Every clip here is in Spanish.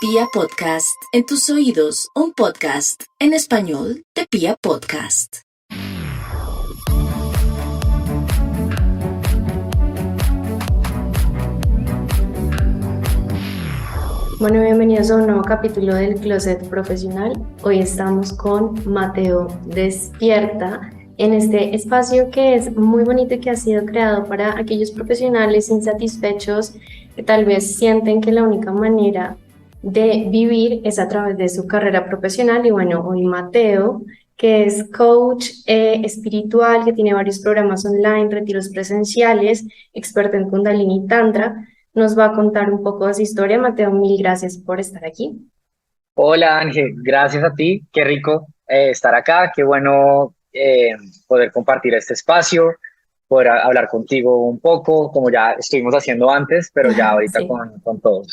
Pia Podcast, en tus oídos, un podcast en español de Pia Podcast. Bueno, bienvenidos a un nuevo capítulo del Closet Profesional. Hoy estamos con Mateo Despierta en este espacio que es muy bonito y que ha sido creado para aquellos profesionales insatisfechos que tal vez sienten que la única manera de vivir es a través de su carrera profesional. Y bueno, hoy Mateo, que es coach espiritual, que tiene varios programas online, retiros presenciales, experto en Kundalini Tantra, nos va a contar un poco de su historia. Mateo, mil gracias por estar aquí. Hola Ángel, gracias a ti, qué rico estar acá, qué bueno poder compartir este espacio, poder hablar contigo un poco, como ya estuvimos haciendo antes, pero ya ahorita Sí, con todos.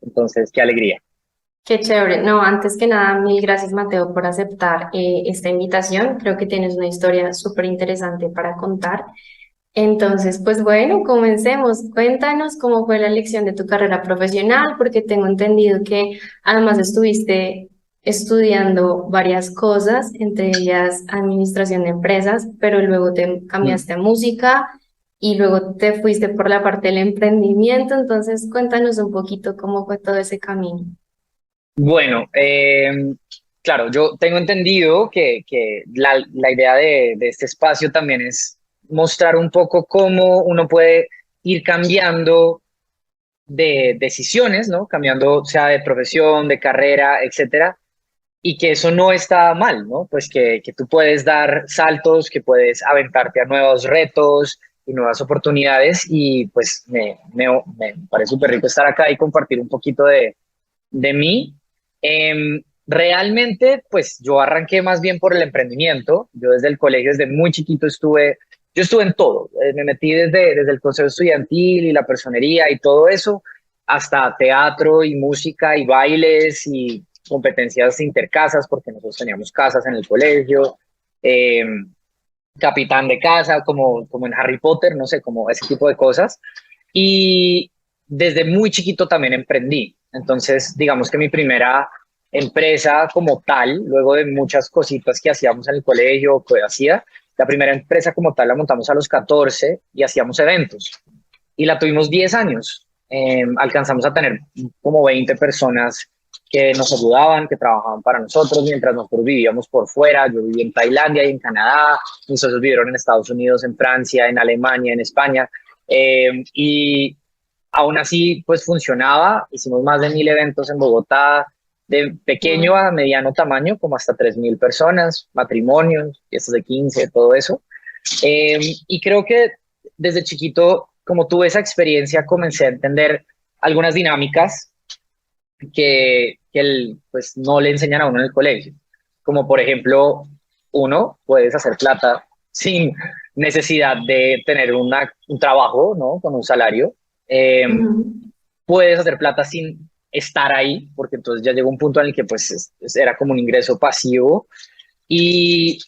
Entonces, qué alegría. qué chévere. No, antes que nada, mil gracias, Mateo, por aceptar esta invitación. Creo que tienes una historia súper interesante para contar. Entonces, pues bueno, comencemos. Cuéntanos cómo fue la elección de tu carrera profesional, porque tengo entendido que además estuviste estudiando varias cosas, entre ellas administración de empresas, pero luego te Mm. cambiaste a música y luego te fuiste por la parte del emprendimiento. Entonces, cuéntanos un poquito cómo fue todo ese camino. Bueno, claro, yo tengo entendido que la idea de este espacio también es mostrar un poco cómo uno puede ir cambiando de decisiones, ¿no? Cambiando, sea de profesión, de carrera, etcétera, y que eso no está mal, ¿no? Pues que tú puedes dar saltos, que puedes aventarte a nuevos retos y nuevas oportunidades, y pues me parece súper rico estar acá y compartir un poquito de mí. Realmente, pues yo arranqué más bien por el emprendimiento. Yo desde el colegio, desde muy chiquito yo estuve en todo. Me metí desde el consejo estudiantil y la personería y todo eso, hasta teatro y música y bailes y competencias intercasas, porque nosotros teníamos casas en el colegio. Eh, Capitán de casa, como en Harry Potter, no sé, como ese tipo de cosas. Y desde muy chiquito también emprendí. Entonces, digamos que mi primera empresa como tal, luego de muchas cositas que hacíamos en el colegio, que hacía, la primera empresa como tal la montamos a los 14 y hacíamos eventos. Y la tuvimos 10 años. Alcanzamos a tener como 20 personas que nos ayudaban, que trabajaban para nosotros, mientras nosotros vivíamos por fuera. Yo viví en Tailandia y en Canadá, mis socios vivieron en Estados Unidos, en Francia, en Alemania, en España. Y aún así, pues funcionaba. Hicimos más de 1000 eventos en Bogotá, de pequeño Wow. a mediano tamaño, como hasta 3000 personas, matrimonios, fiestas de 15, todo eso. Y creo que desde chiquito, como tuve esa experiencia, comencé a entender algunas dinámicas pues, no le enseñan a uno en el colegio. Como por ejemplo, uno, puedes hacer plata sin necesidad de tener un trabajo, ¿no? Con un salario. Eh, Ujú. Puedes hacer plata sin estar ahí, porque entonces ya llegó un punto en el que pues era como un ingreso pasivo. Y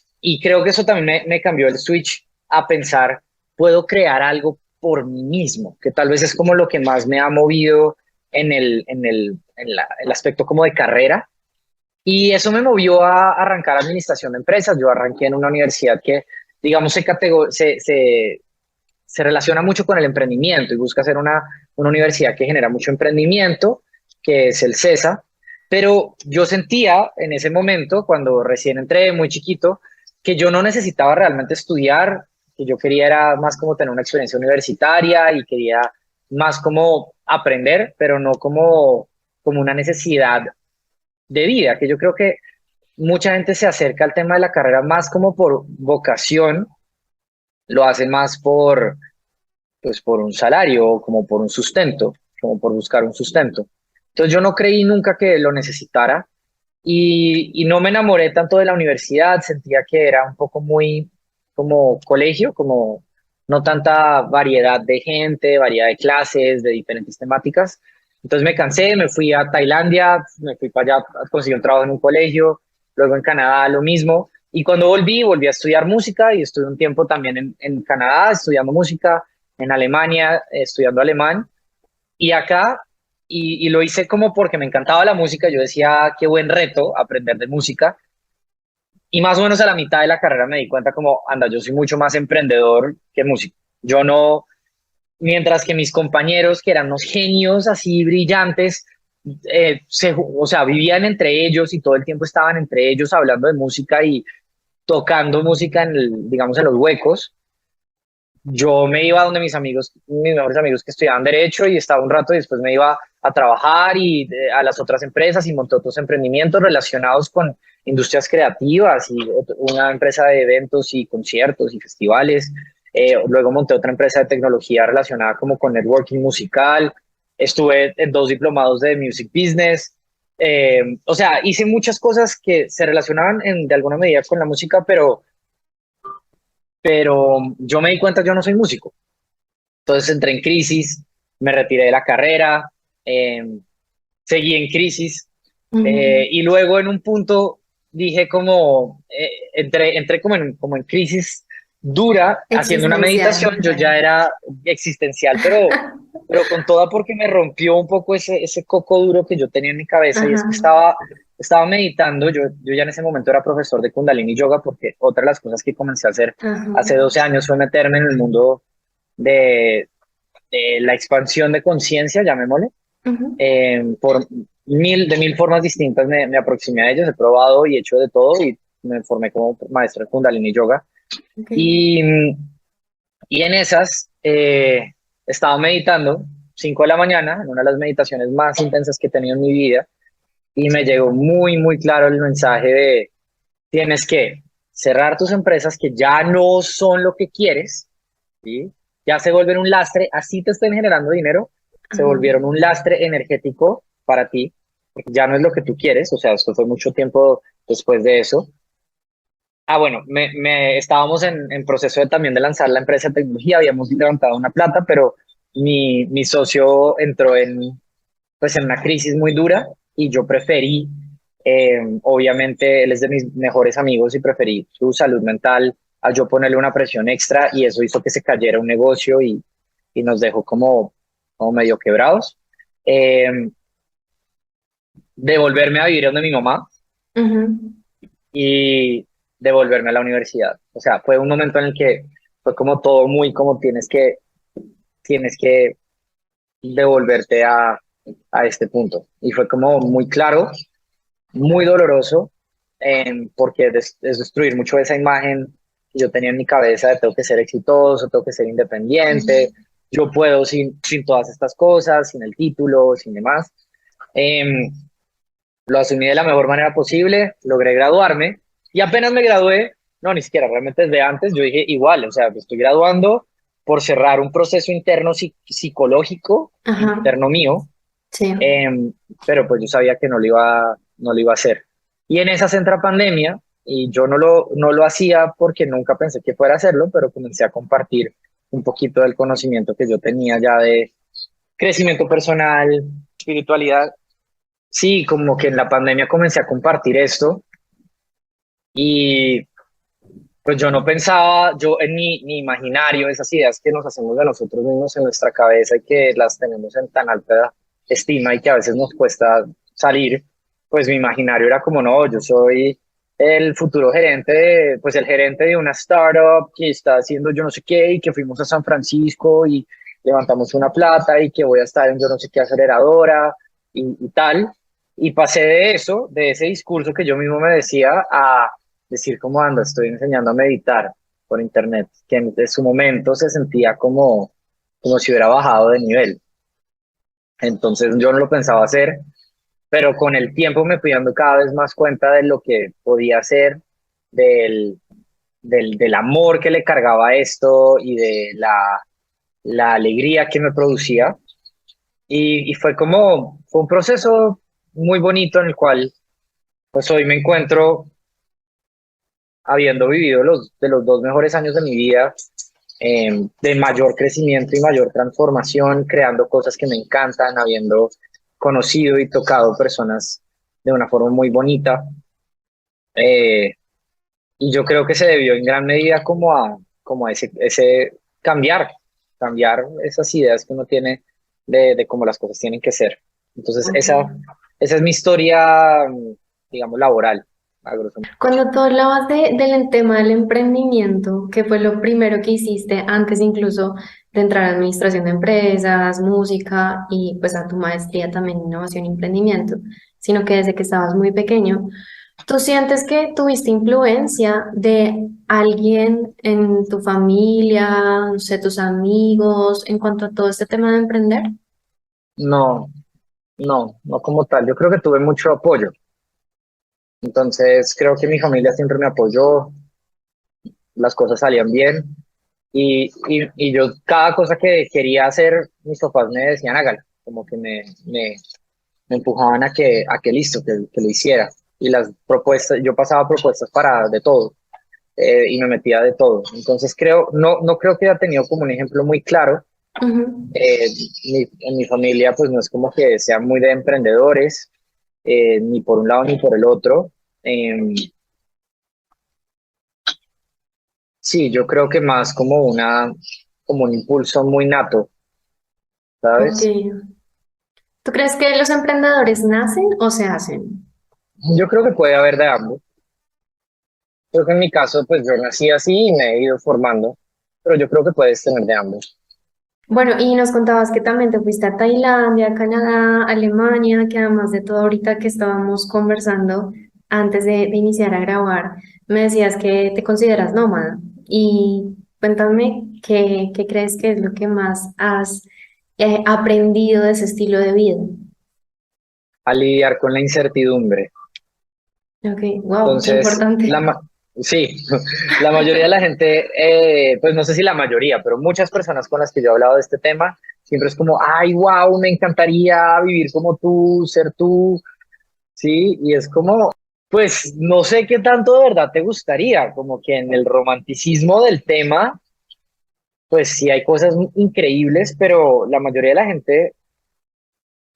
creo que eso también me cambió el switch a pensar, puedo crear algo por mí mismo, que tal vez es como lo que más me ha movido el aspecto como de carrera. Y eso me movió a arrancar administración de empresas. Yo arranqué en una universidad que, digamos, se relaciona mucho con el emprendimiento y busca ser una universidad que genera mucho emprendimiento, que es el CESA. Pero yo sentía en ese momento, cuando recién entré, muy chiquito, que yo no necesitaba realmente estudiar, que yo quería era más como tener una experiencia universitaria y quería más como aprender, pero no como una necesidad de vida, que yo creo que mucha gente se acerca al tema de la carrera más como por vocación, lo hace más pues por un salario, como por un sustento, como por buscar un sustento. Entonces yo no creí nunca que lo necesitara y no me enamoré tanto de la universidad, sentía que era un poco muy como colegio, como no tanta variedad de gente, variedad de clases, de diferentes temáticas. Entonces me cansé, me fui a Tailandia, me fui para allá, conseguí un trabajo en un colegio, luego en Canadá lo mismo. Y cuando volví a estudiar música y estuve un tiempo también en Canadá estudiando música, en Alemania estudiando alemán. Y acá y lo hice como porque me encantaba la música. Yo decía, qué buen reto aprender de música. Y más o menos a la mitad de la carrera me di cuenta como, anda, yo soy mucho más emprendedor que músico. Yo no, mientras que mis compañeros, que eran unos genios así brillantes, o sea, vivían entre ellos y todo el tiempo estaban entre ellos hablando de música y tocando música digamos, en los huecos. Yo me iba donde mis amigos, mis mejores amigos que estudiaban derecho y estaba un rato y después me iba a trabajar y a las otras empresas y monté otros emprendimientos relacionados con industrias creativas y una empresa de eventos y conciertos y festivales. Luego monté otra empresa de tecnología relacionada como con networking musical. Estuve en 2 diplomados de music business. O sea, hice muchas cosas que se relacionaban de alguna medida con la música, pero yo me di cuenta que yo no soy músico. Entonces entré en crisis, me retiré de la carrera, eh, seguí en crisis Ujú. y luego en un punto dije como, entré como en crisis dura haciendo una meditación. Existencial. Yo ya era existencial, pero con toda porque me rompió un poco ese coco duro que yo tenía en mi cabeza y es Ajá, que estaba meditando. Yo ya en ese momento era profesor de Kundalini Yoga porque otra de las cosas que comencé a hacer ajá. hace 12 años fue meterme en el mundo de, de la expansión de conciencia, llamémosle. Ujú. Por de mil formas distintas me aproximé a ellos, he probado y hecho de todo y me formé como maestro de Kundalini Yoga. Ok. Y, y en esas estaba meditando, 5 de la mañana, en una de las meditaciones más intensas que he tenido en mi vida, y me llegó muy, muy claro el mensaje de tienes que cerrar tus empresas que ya no son lo que quieres, ¿sí? Ya se vuelven un lastre, así te estén generando dinero, se Ajá. volvieron un lastre energético para ti, porque ya no es lo que tú quieres. O sea, esto fue mucho tiempo después de eso. Ah, bueno, estábamos en proceso también de lanzar la empresa de tecnología, habíamos levantado una plata, pero mi socio entró pues, en una crisis muy dura y yo preferí, obviamente, él es de mis mejores amigos y preferí su salud mental a yo ponerle una presión extra y eso hizo que se cayera un negocio y nos dejó como medio quebrados. Eh, Devolverme a vivir donde mi mamá Ujú. y devolverme a la universidad. O sea, fue un momento en el que fue como todo muy como tienes que devolverte a este punto. Y fue como muy claro, muy doloroso, porque es destruir mucho esa imagen que yo tenía en mi cabeza de tengo que ser exitoso, tengo que ser independiente, yo puedo sin todas estas cosas, sin el título, sin demás. Eh, lo asumí de la mejor manera posible, logré graduarme y apenas me gradué, no, ni siquiera, realmente desde antes, yo dije igual, o sea, me estoy graduando por cerrar un proceso interno psicológico, Ajá. interno mío, Sí. em, pero pues yo sabía que no lo iba a hacer. Y en esa entra pandemia y yo no lo hacía porque nunca pensé que fuera a hacerlo, pero comencé a compartir un poquito del conocimiento que yo tenía ya de crecimiento personal, espiritualidad. Sí, como que en la pandemia comencé a compartir esto y pues yo no pensaba, yo en mi imaginario, esas ideas que nos hacemos de nosotros mismos en nuestra cabeza y que las tenemos en tan alta estima y que a veces nos cuesta salir, pues mi imaginario era como, no, yo soy el futuro gerente, pues el gerente de una startup que está haciendo yo no sé qué y que fuimos a San Francisco y levantamos una plata y que voy a estar en yo no sé qué aceleradora y tal. Y pasé de eso, de ese discurso que yo mismo me decía, a decir cómo ando, estoy enseñando a meditar por internet, que en su momento se sentía como si hubiera bajado de nivel. Entonces yo no lo pensaba hacer, pero con el tiempo me fui dando cada vez más cuenta de lo que podía hacer, del, del amor que le cargaba esto y de la alegría que me producía. Y fue un proceso muy bonito en el cual pues hoy me encuentro habiendo vivido de los 2 mejores años de mi vida, de mayor crecimiento y mayor transformación, creando cosas que me encantan, habiendo conocido y tocado personas de una forma muy bonita. Eh, y yo creo que se debió en gran medida como a ese cambiar esas ideas que uno tiene de cómo las cosas tienen que ser. Entonces, Ok. esa es mi historia, digamos, laboral, a grosso modo. Cuando tú hablabas del tema del emprendimiento, ¿qué fue lo primero que hiciste antes incluso de entrar a administración de empresas, música y pues a tu maestría también en innovación y emprendimiento? Sino que desde que estabas muy pequeño, ¿tú sientes que tuviste influencia de alguien en tu familia, no sé, tus amigos, en cuanto a todo este tema de emprender? No, no como tal. Yo creo que tuve mucho apoyo. Entonces, creo que mi familia siempre me apoyó, las cosas salían bien. Y yo, cada cosa que quería hacer, mis papás me decían, hágalo, como que me empujaban a que listo, que lo hiciera. Y las propuestas, yo pasaba propuestas para de todo, y me metía de todo. Entonces no creo que haya tenido como un ejemplo muy claro. Ujú. Eh, en mi familia, pues no es como que sean muy de emprendedores, ni por un lado ni por el otro. Em, sí, yo creo que más como un impulso muy nato, Ok. ¿sabes? ¿Tú crees que los emprendedores nacen o se hacen? Yo creo que puede haber de ambos. Creo que en mi caso, pues yo nací así y me he ido formando, pero yo creo que puedes tener de ambos. Bueno, y nos contabas que también te fuiste a Tailandia, Canadá, Alemania, que además de todo ahorita que estábamos conversando antes de iniciar a grabar, me decías que te consideras nómada. Y cuéntame qué crees que es lo que más has aprendido de ese estilo de vida. A lidiar con la incertidumbre. Ok, wow, qué Entonces, importante. sí, la mayoría de la gente, pues no sé si la mayoría, pero muchas personas con las que yo he hablado de este tema, siempre es como, ay, wow, me encantaría vivir como tú, ser tú, sí, y es como, pues no sé qué tanto de verdad te gustaría, como que en el romanticismo del tema, pues sí hay cosas increíbles, pero la mayoría de la gente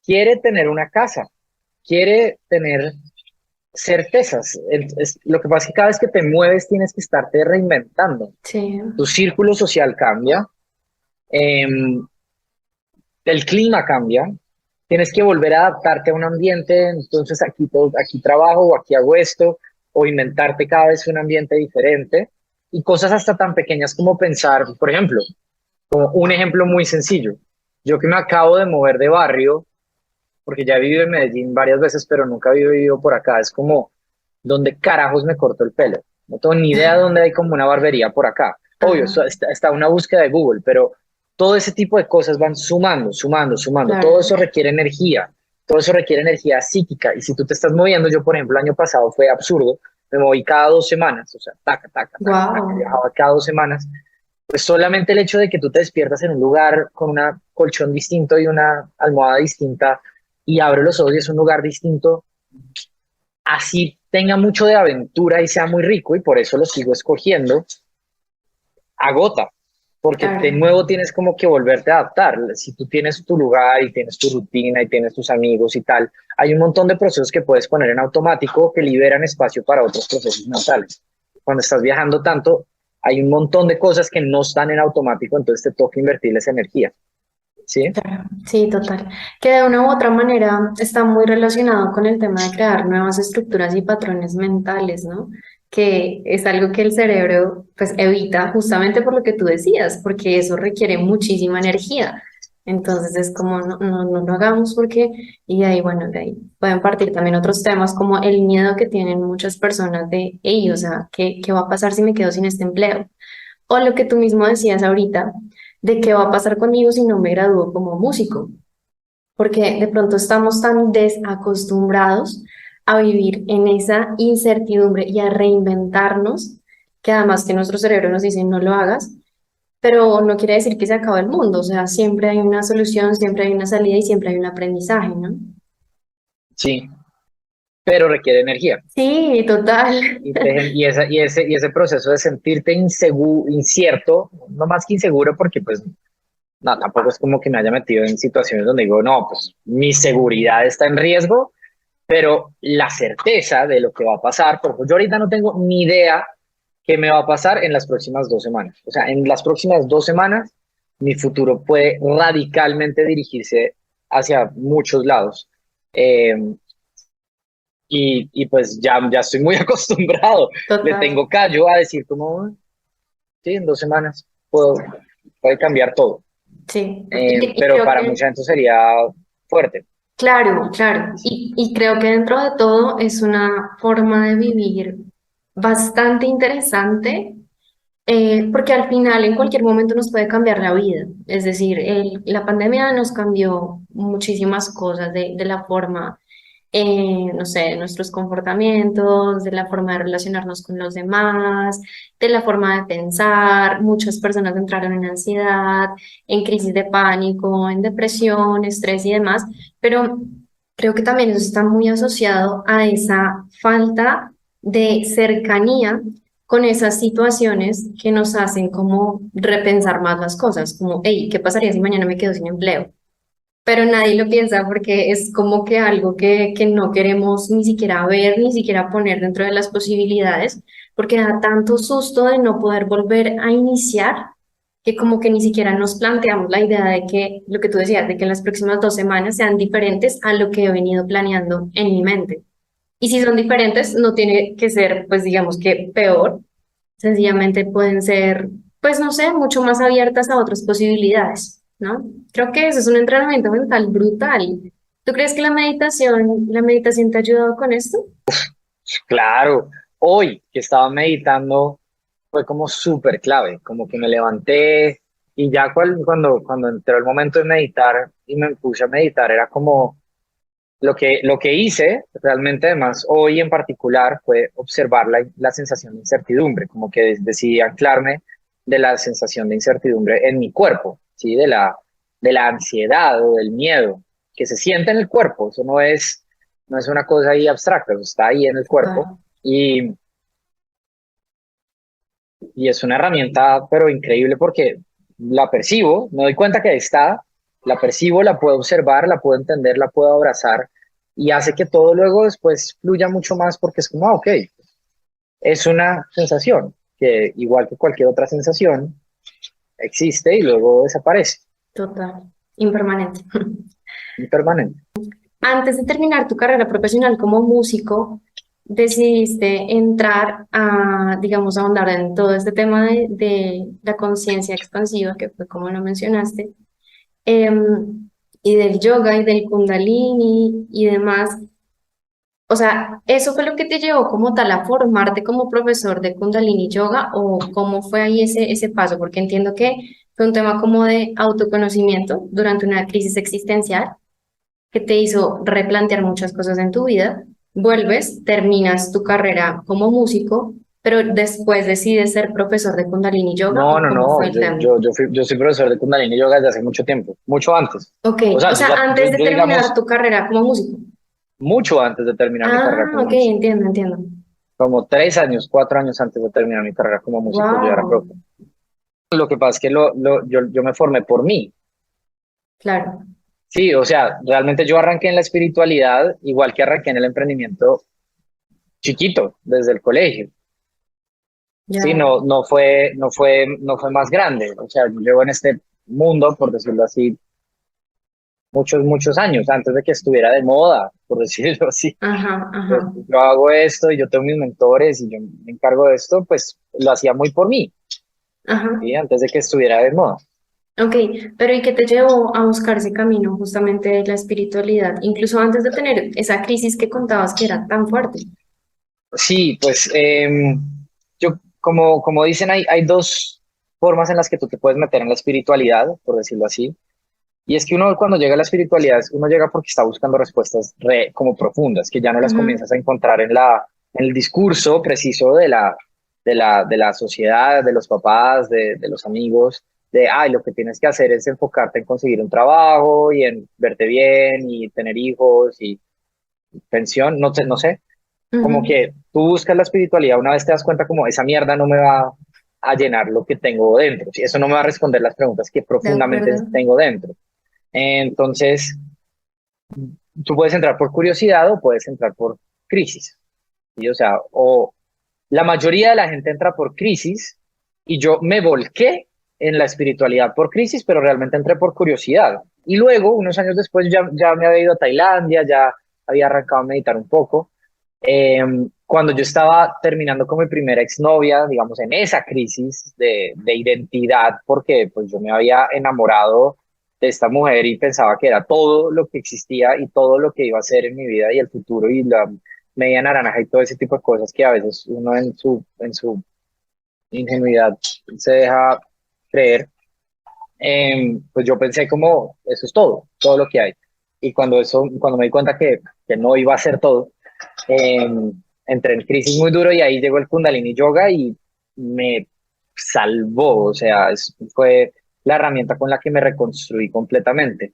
quiere tener una casa, quiere tener certezas. Lo que pasa es que cada vez que te mueves tienes que estarte reinventando. Sí, Tu círculo social cambia, eh, el clima cambia, tienes que volver a adaptarte a un ambiente, entonces aquí trabajo o aquí hago esto, o inventarte cada vez un ambiente diferente, y cosas hasta tan pequeñas como pensar, por ejemplo, como un ejemplo muy sencillo, yo que me acabo de mover de barrio, porque ya he vivido en Medellín varias veces, pero nunca había vivido por acá. Es como, ¿dónde carajos me corto el pelo? No tengo ni idea de dónde hay como una barbería por acá. Obvio, ajá, está una búsqueda de Google, pero todo ese tipo de cosas van sumando, sumando, sumando. Todo claro. eso requiere energía, todo eso requiere energía psíquica. Y si tú te estás moviendo, yo, por ejemplo, el año pasado fue absurdo, me moví cada 2 semanas, o sea, taca, taca, taca, taca, Wow. viajaba cada 2 semanas. Pues solamente el hecho de que tú te despiertas en un lugar con un colchón distinto y una almohada distinta y abres los ojos y es un lugar distinto, así tenga mucho de aventura y sea muy rico y por eso lo sigo escogiendo, agota, porque de Claro. nuevo tienes como que volverte a adaptar. Si tú tienes tu lugar y tienes tu rutina y tienes tus amigos y tal, hay un montón de procesos que puedes poner en automático que liberan espacio para otros procesos mentales. Cuando estás viajando tanto, hay un montón de cosas que no están en automático, entonces te toca invertirles energía, ¿sí? Claro, sí, total. Que de una u otra manera está muy relacionado con el tema de crear nuevas estructuras y patrones mentales, ¿no? Que es algo que el cerebro pues evita justamente por lo que tú decías, porque eso requiere muchísima energía. Entonces es como no lo hagamos porque, y de ahí, bueno, de ahí pueden partir también otros temas como el miedo que tienen muchas personas de ellos, o sea, ¿qué va a pasar si me quedo sin este empleo? O lo que tú mismo decías ahorita, de qué va a pasar conmigo si no me gradúo como músico, porque de pronto estamos tan desacostumbrados a vivir en esa incertidumbre y a reinventarnos, que además que nuestro cerebro nos dice no lo hagas, pero no quiere decir que se acabe el mundo, o sea, siempre hay una solución, siempre hay una salida y siempre hay un aprendizaje, ¿no? Sí, pero requiere energía. Sí, total. Y ese proceso de sentirte incierto, no más que inseguro, porque pues no, tampoco es como que me haya metido en situaciones donde digo, no, pues mi seguridad está en riesgo, pero la certeza de lo que va a pasar, porque yo ahorita no tengo ni idea qué me va a pasar en las próximas 2 semanas. O sea, en las próximas 2 semanas, mi futuro puede radicalmente dirigirse hacia muchos lados. Eh, y pues ya estoy muy acostumbrado. Le Total. tengo callo a decir como, sí, en 2 semanas puede cambiar todo. Sí. Y Pero creo para que mucha gente sería fuerte. claro, claro. Y creo que dentro de todo es una forma de vivir bastante interesante, porque al final en cualquier momento nos puede cambiar la vida. Es decir, la pandemia nos cambió muchísimas cosas de la forma, no sé, de nuestros comportamientos, de la forma de relacionarnos con los demás, de la forma de pensar. Muchas personas entraron en ansiedad, en crisis de pánico, en depresión, estrés y demás, pero creo que también eso está muy asociado a esa falta de cercanía con esas situaciones que nos hacen como repensar más las cosas, como, hey, ¿qué pasaría si mañana me quedo sin empleo? Pero nadie lo piensa porque es como que algo que no queremos ni siquiera ver, ni siquiera poner dentro de las posibilidades, porque da tanto susto de no poder volver a iniciar, que como que ni siquiera nos planteamos la idea de que, lo que tú decías, de que en las próximas 2 semanas sean diferentes a lo que he venido planeando en mi mente. Y si son diferentes, no tiene que ser, pues digamos que peor, sencillamente pueden ser, pues no sé, mucho más abiertas a otras posibilidades, ¿no? Creo que eso es un entrenamiento mental brutal. ¿Tú crees que la meditación te ha ayudado con esto? Claro, hoy que estaba meditando fue como súper clave, como que me levanté y ya cuando entró el momento de meditar y me puse a meditar, era como lo que hice realmente además hoy en particular fue observar la sensación de incertidumbre, como que decidí anclarme de la sensación de incertidumbre en mi cuerpo, ¿sí? De la ansiedad o del miedo que se siente en el cuerpo, eso no es una cosa ahí abstracta, eso está ahí en el cuerpo Wow, y, y es una herramienta pero increíble porque la percibo, me doy cuenta que ahí está, la percibo, la puedo observar, la puedo entender, la puedo abrazar y hace que todo luego después fluya mucho más porque es como, ok, es una sensación que igual que cualquier otra sensación existe y luego desaparece, total, impermanente. impermanente. Antes de terminar tu carrera profesional como músico, decidiste entrar a, digamos, a ahondar en todo este tema de la conciencia expansiva, que fue como lo mencionaste, y del yoga y del kundalini y demás. O sea, ¿eso fue lo que te llevó como tal a formarte como profesor de kundalini yoga o cómo fue ahí ese paso? Porque entiendo que fue un tema como de autoconocimiento durante una crisis existencial que te hizo replantear muchas cosas en tu vida. Vuelves, terminas tu carrera como músico, pero después decides ser profesor de kundalini yoga No, o no, cómo fue no, el yo, tema. yo, yo, yo soy profesor de Kundalini Yoga desde hace mucho tiempo, mucho antes. Ok, O o sea, yo, sea, ya, yo, antes de yo terminar digamos, tu carrera como músico. mucho antes de terminar mi carrera Ah, como ok, músico. entiendo, entiendo. Como 3 años, 4 años antes de terminar mi carrera como músico, yo era Wow, profe. Lo que pasa es que yo me formé por mí. claro, Sí, o sea, realmente yo arranqué en la espiritualidad, igual que arranqué en el emprendimiento chiquito, desde el colegio. Sí, ya. no fue más grande. O sea, yo llevo en este mundo, por decirlo así, muchos, muchos años, antes de que estuviera de moda, por decirlo así. Ajá, Yo, ajá, yo hago esto y yo tengo mis mentores y yo me encargo de esto, pues lo hacía muy por mí, ajá. ¿sí? Antes de que estuviera de moda. Ok, pero ¿y qué te llevó a buscar ese camino justamente de la espiritualidad, incluso antes de tener esa crisis que contabas que era tan fuerte? Sí, pues yo, como dicen, hay dos formas en las que tú te puedes meter en la espiritualidad, por decirlo así. Y es que uno cuando llega a la espiritualidad, uno llega porque está buscando respuestas como profundas, que ya no las Ujú, comienzas a encontrar en el discurso preciso de la sociedad, de los papás, de los amigos, ay, lo que tienes que hacer es enfocarte en conseguir un trabajo y en verte bien y tener hijos y pensión, no sé, como ujú. que tú buscas la espiritualidad, una vez te das cuenta como esa mierda no me va a llenar lo que tengo dentro, ¿sí? Eso no me va a responder las preguntas que De profundamente acuerdo. tengo dentro. Entonces, tú puedes entrar por curiosidad o puedes entrar por crisis, ¿sí? O sea, o la mayoría de la gente entra por crisis y yo me volqué en la espiritualidad por crisis, pero realmente entré por curiosidad. Y luego, unos años después, ya me había ido a Tailandia, ya había arrancado a meditar un poco. Cuando yo estaba terminando con mi primera exnovia, digamos, en esa crisis de identidad, porque pues yo me había enamorado de esta mujer y pensaba que era todo lo que existía y todo lo que iba a ser en mi vida y el futuro y la media naranja y todo ese tipo de cosas que a veces uno en su ingenuidad se deja creer. Pues yo pensé como, eso es todo lo que hay. Y cuando me di cuenta que no iba a ser todo, eh, entré en crisis muy duro y ahí llegó el Kundalini Yoga y me salvó, o sea, fue la herramienta con la que me reconstruí completamente.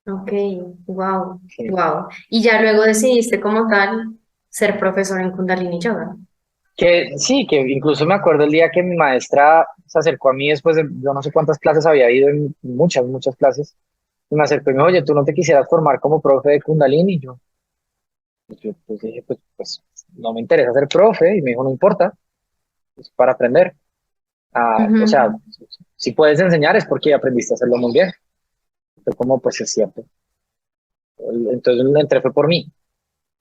Ok, wow, Sí. wow. Y ya luego decidiste como tal ser profesor en Kundalini Yoga. Que sí, que incluso me acuerdo el día que mi maestra se acercó a mí después de yo no sé cuántas clases había ido, en muchas clases, y me acercó y me dijo, oye, ¿tú no te quisieras formar como profe de Kundalini? Y yo pues dije, pues no me interesa ser profe, y me dijo, no importa, es para aprender. O sea, Ujú. si puedes enseñar es porque aprendiste a hacerlo muy bien. Fue como, pues es cierto. Entonces entré fue por mí,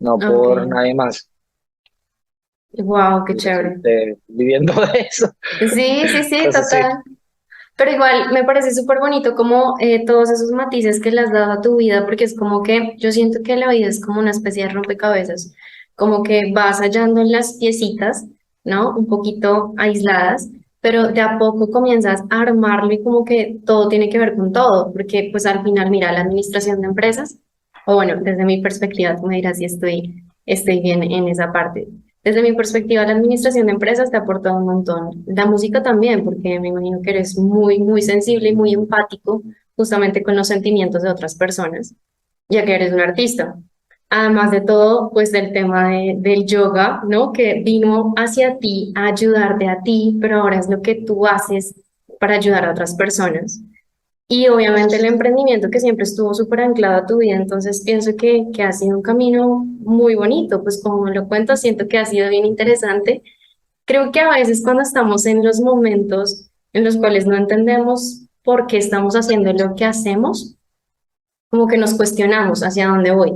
no Ok, por nadie más. wow, qué Y chévere. resulté viviendo de eso. Sí, sí, sí, Entonces sí. total. Pero igual me parece súper bonito como todos esos matices que le has dado a tu vida, porque es como que yo siento que la vida es como una especie de rompecabezas, como que vas hallando las piecitas, ¿no? Un poquito aisladas, pero de a poco comienzas a armarlo y como que todo tiene que ver con todo, porque pues al final, mira, la administración de empresas, o bueno, desde mi perspectiva, tú me dirás si estoy bien en esa parte. Desde mi perspectiva, la administración de empresas te ha aportado un montón. La música también, porque me imagino que eres muy, muy sensible y muy empático justamente con los sentimientos de otras personas, ya que eres un artista. Además de todo, pues del tema del yoga, ¿no? Que vino hacia ti a ayudarte a ti, pero ahora es lo que tú haces para ayudar a otras personas. Y obviamente el emprendimiento que siempre estuvo súper anclado a tu vida, entonces pienso que ha sido un camino muy bonito, pues como me lo cuento, siento que ha sido bien interesante. Creo que a veces cuando estamos en los momentos en los cuales no entendemos por qué estamos haciendo lo que hacemos, como que nos cuestionamos hacia dónde voy,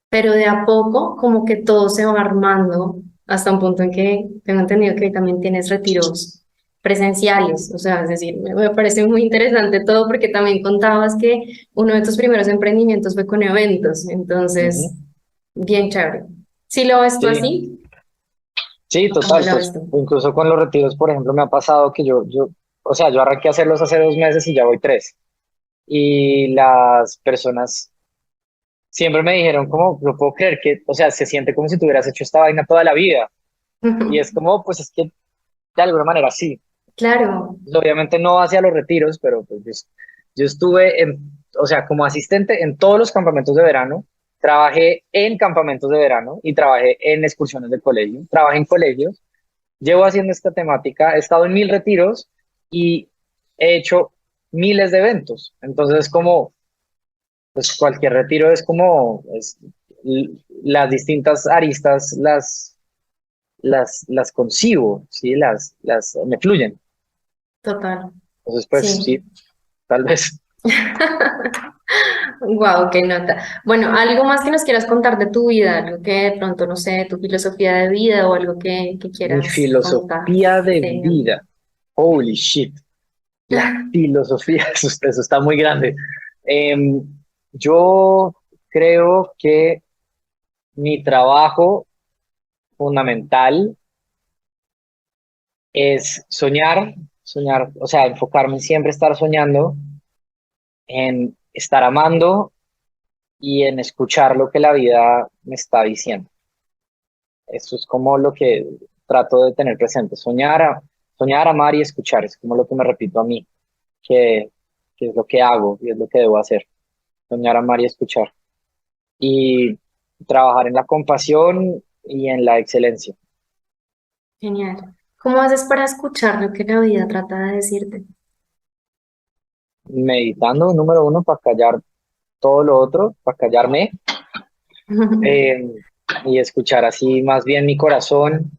pero de a poco como que todo se va armando hasta un punto en que tengo entendido que hoy también tienes retiros presenciales, o sea, es decir, me parece muy interesante todo porque también contabas que uno de tus primeros emprendimientos fue con eventos, Ujú. entonces, bien chévere. ¿Sí lo ves tú Sí, así? sí, ¿Cómo total, lo ves pues tú? incluso con los retiros, por ejemplo, me ha pasado que o sea, yo arranqué a hacerlos hace 2 meses y ya voy 3. Y las personas siempre me dijeron como, no puedo creer que, o sea, se siente como si tuvieras hecho esta vaina toda la vida. Y es como, pues es que de alguna manera sí. Claro, Pues, obviamente no hacia los retiros, pero pues yo estuve o sea, como asistente en todos los campamentos de verano, trabajé en campamentos de verano y trabajé en excursiones del colegio, trabajé en colegios, llevo haciendo esta temática, he estado en 1000 retiros y he hecho miles de eventos. Entonces, como, pues cualquier retiro es como las distintas aristas las concibo, ¿sí? Me fluyen. total, Entonces, pues sí. sí, tal vez. Wow, qué nota. Bueno, algo más que nos quieras contar de tu vida, algo que de pronto, no sé, tu filosofía de vida o algo que Mi quieras contar. filosofía de Sí. vida. Holy shit. La filosofía, eso está muy grande. Em, yo creo que mi trabajo fundamental es soñar, o sea, enfocarme en siempre estar soñando, en estar amando y en escuchar lo que la vida me está diciendo. Eso es como lo que trato de tener presente, soñar, amar y escuchar, es como lo que me repito a mí, que, que es lo que hago y es lo que debo hacer, soñar, amar y escuchar. Y trabajar en la compasión y en la excelencia, Genial. ¿Cómo haces para escuchar lo que la vida trata de decirte? meditando, número uno, para callar todo lo otro, para callarme, eh, y escuchar así más bien mi corazón.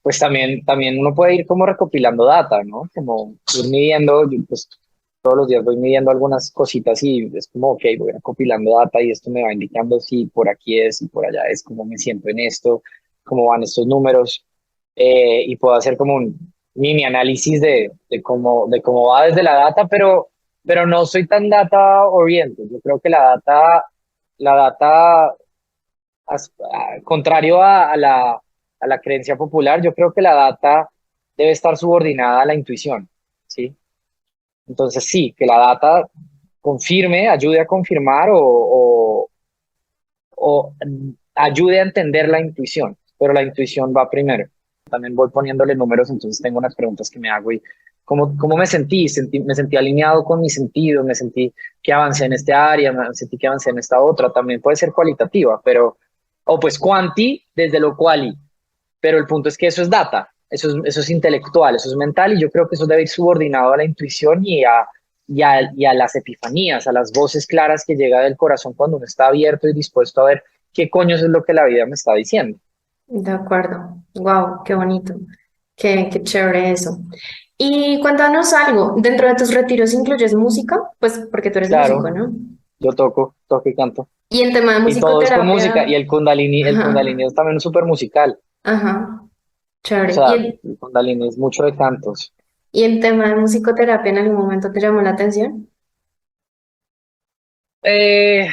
Pues también uno puede ir como recopilando data, ¿no? Como ir midiendo, pues todos los días voy midiendo algunas cositas y es como, ok, voy recopilando data y esto me va indicando si por aquí es y por allá es, cómo me siento en esto, cómo van estos números, y puedo hacer como un mini análisis de cómo va desde la data, pero no soy tan data oriented. Yo creo que la data, contrario a la creencia popular, yo creo que la data debe estar subordinada a la intuición, ¿sí? Entonces sí, que la data confirme, ayude a confirmar o ayude a entender la intuición, pero la intuición va primero. También voy poniéndole números, entonces tengo unas preguntas que me hago y cómo me sentí? Me sentí alineado con mi sentido, me sentí que avancé en este área, me sentí que avancé en esta otra, también puede ser cualitativa, pero, o pues quanti desde lo quali, pero el punto es que eso es data, eso es intelectual, eso es mental y yo creo que eso debe ir subordinado a la intuición y a las epifanías, a las voces claras que llega del corazón cuando uno está abierto y dispuesto a ver qué coño es lo que la vida me está diciendo. De acuerdo. Wow, qué bonito. Qué chévere eso. Y cuéntanos algo, ¿dentro de tus retiros incluyes música? Pues porque tú eres músico, Claro, ¿no? yo toco y canto. Y en tema de Y todo es con música. musicoterapia, Y el ajá, Kundalini es también súper musical. ajá, O chévere. sea, el Kundalini es mucho de cantos. Y en tema de musicoterapia en algún momento te llamó la atención? Eh,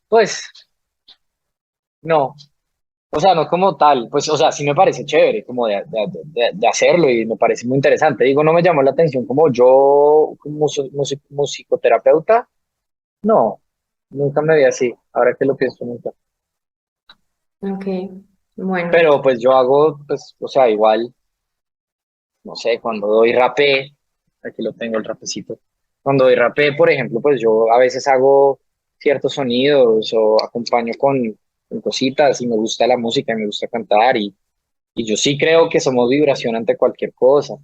pues, no. O sea, no como tal. Pues, o sea, sí me parece chévere como de hacerlo y me parece muy interesante. Digo, no me llamó la atención como yo, como musicoterapeuta. No, nunca me vi así. Ahora que lo pienso, nunca. Ok, bueno. Pero pues yo hago, pues, o sea, igual. No sé, cuando doy rapé, aquí lo tengo el rapecito. Cuando doy rapé, por ejemplo, pues yo a veces hago ciertos sonidos o acompaño con cositas y me gusta la música y me gusta cantar y yo sí creo que somos vibración ante cualquier cosa.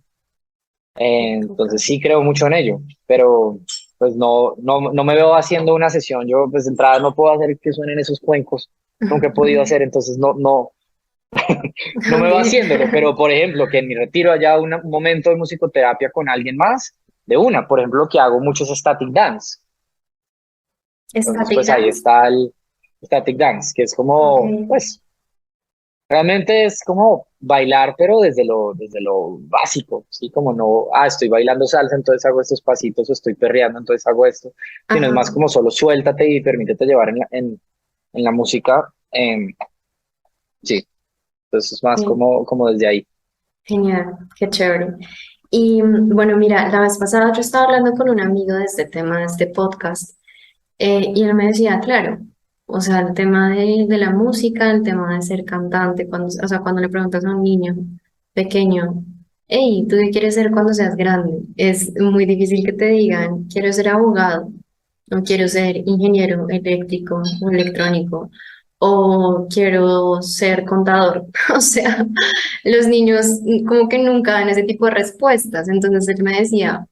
Entonces sí creo mucho en ello, pero pues no me veo haciendo una sesión. Yo pues de entrada no puedo hacer que suenen esos cuencos. Nunca he podido hacer, entonces no me va Ok. haciéndolo, pero por ejemplo, que en mi retiro haya un momento de musicoterapia con alguien más, de una, por ejemplo, lo que hago mucho es static dance. Entonces, Static pues ahí dance. está el static dance, que es Ok. como, pues, realmente es como bailar, pero desde lo básico, ¿sí? Como no, estoy bailando salsa, entonces hago estos pasitos, o estoy perreando, entonces hago esto, sino es Ajá. más como solo suéltate y permítete llevar en la música, sí, entonces es más Sí. como desde ahí. Genial, qué chévere. Y bueno, mira, la vez pasada yo estaba hablando con un amigo de este tema, de este podcast, y él me decía, claro, o sea, el tema de la música, el tema de ser cantante, cuando, o sea, cuando le preguntas a un niño pequeño, hey, ¿tú qué quieres ser cuando seas grande? Es muy difícil que te digan, quiero ser abogado, o quiero ser ingeniero eléctrico o electrónico, o quiero ser contador. O sea, los niños como que nunca dan ese tipo de respuestas. Entonces él me decía,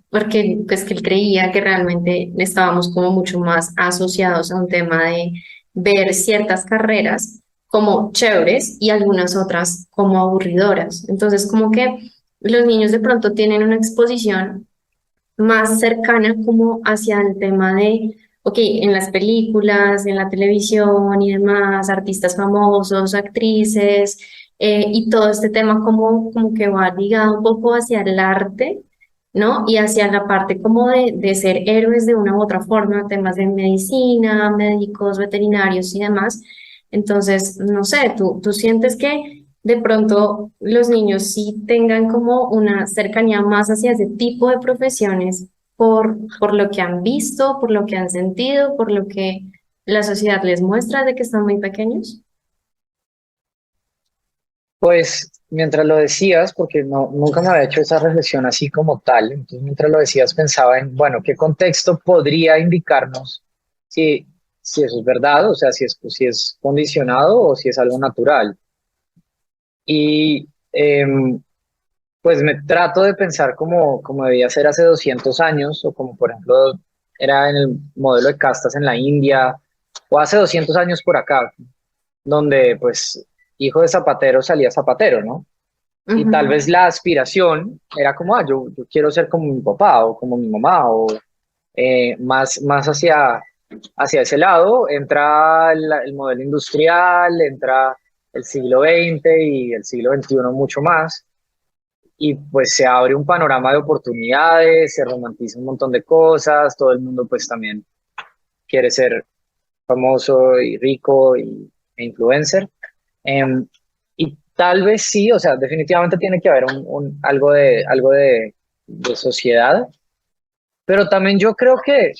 porque pues que él creía que realmente estábamos como mucho más asociados a un tema de ver ciertas carreras como chéveres y algunas otras como aburridoras. Entonces como que los niños de pronto tienen una exposición más cercana como hacia el tema de, ok, en las películas, en la televisión y demás, artistas famosos, actrices, y todo este tema como que va ligado un poco hacia el arte, ¿no? Y hacia la parte como de ser héroes de una u otra forma, temas de medicina, médicos, veterinarios y demás. Entonces, no sé, tú sientes que de pronto los niños sí tengan como una cercanía más hacia ese tipo de profesiones por lo que han visto, por lo que han sentido, por lo que la sociedad les muestra de que están muy pequeños. Pues mientras lo decías, porque nunca me había hecho esa reflexión así como tal, entonces mientras lo decías pensaba en, bueno, ¿qué contexto podría indicarnos si, si eso es verdad, o sea, si es condicionado o si es algo natural? Y pues me trato de pensar como debía ser hace 200 años, o como por ejemplo era en el modelo de castas en la India, o hace 200 años por acá, donde pues hijo de zapatero salía zapatero, ¿no? Y tal Ujú, vez la aspiración era como, yo quiero ser como mi papá o como mi mamá o más hacia ese lado. Entra el modelo industrial, entra el siglo XX y el siglo XXI mucho más. Y pues se abre un panorama de oportunidades, se romantiza un montón de cosas, todo el mundo pues también quiere ser famoso y rico e influencer. Em, y tal vez sí, o sea, definitivamente tiene que haber algo de sociedad, pero también yo creo que